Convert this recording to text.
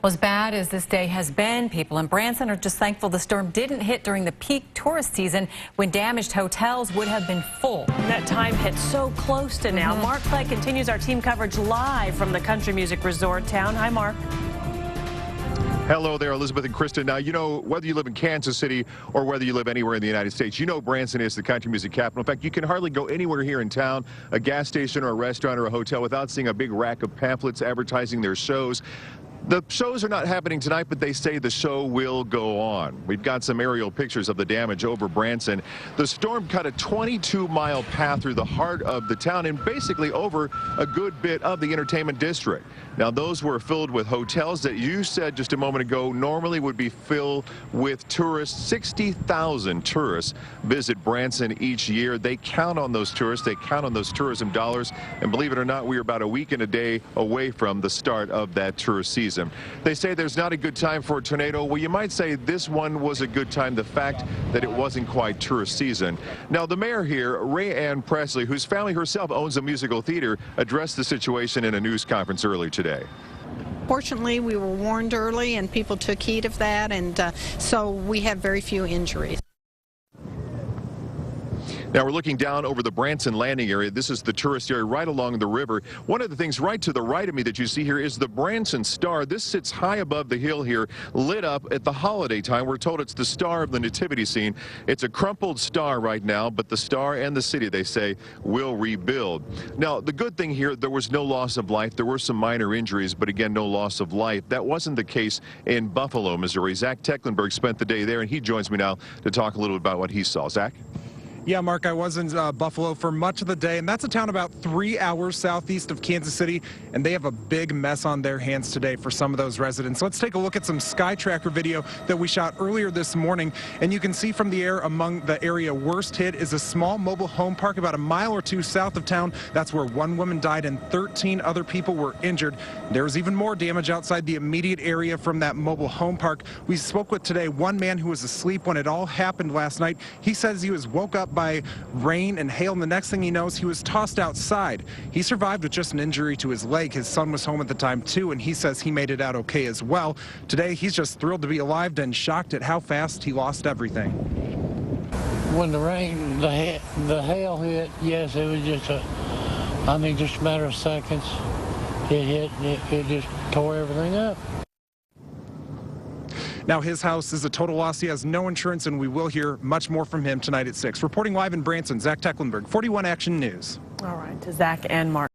Well, as bad as this day has been, people in Branson are just thankful the storm didn't hit during the peak tourist season when damaged hotels would have been full. That time hit so close to now. Mark Clegg continues our team coverage live from the country music resort town. Hi, Mark. Hello there, Elizabeth and Kristen. Now, you know, whether you live in Kansas City or whether you live anywhere in the United States, you know Branson is the country music capital. In fact, you can hardly go anywhere here in town, a gas station or a restaurant or a hotel, without seeing a big rack of pamphlets advertising their shows. The shows are not happening tonight, but they say the show will go on. We've got some aerial pictures of the damage over Branson. The storm cut a 22-mile path through the heart of the town and basically over a good bit of the entertainment district. Now, those were filled with hotels that you said just a moment ago normally would be filled with tourists. 60,000 tourists visit Branson each year. They count on those tourists. They count on those tourism dollars. And believe it or not, we're about a week and a day away from the start of that tourist season. They say there's not a good time for a tornado. Well, you might say this one was a good time, the fact that it wasn't quite tourist season. Now, the mayor here, Ray Ann Presley, whose family herself owns a musical theater, addressed the situation in a news conference earlier today. Fortunately, we were warned early and people took heed of that, and so we have very few injuries. Now we're looking down over the Branson Landing area. This is the tourist area right along the river. One of the things right to the right of me that you see here is the Branson Star. This sits high above the hill here, lit up at the holiday time. We're told it's the star of the nativity scene. It's a crumpled star right now, but the star and the city, they say, will rebuild. Now, the good thing here, there was no loss of life. There were some minor injuries, but again, no loss of life. That wasn't the case in Buffalo, Missouri. Zach Tecklenburg spent the day there, and he joins me now to talk a little bit about what he saw. Zach? Yeah, Mark, I was in Buffalo for much of the day, and that's a town about 3 hours southeast of Kansas City, and they have a big mess on their hands today for some of those residents. Let's take a look at some sky tracker video that we shot earlier this morning, and you can see from the air among the area worst hit is a small mobile home park about a mile or two south of town. That's where one woman died and 13 other people were injured. There was even more damage outside the immediate area from that mobile home park. We spoke with today one man who was asleep when it all happened last night. He says he was woke up by rain and hail, and the next thing he knows, he was tossed outside. He survived with just an injury to his leg. His son was home at the time too, and he says he made it out okay as well. Today, he's just thrilled to be alive and shocked at how fast he lost everything. When the rain, the hail hit, yes, it was just just a matter of seconds. It hit, and it just tore everything up. Now, his house is a total loss. He has no insurance, and we will hear much more from him tonight at 6. Reporting live in Branson, Zach Tecklenburg, 41 Action News. All right, to Zach and Mark.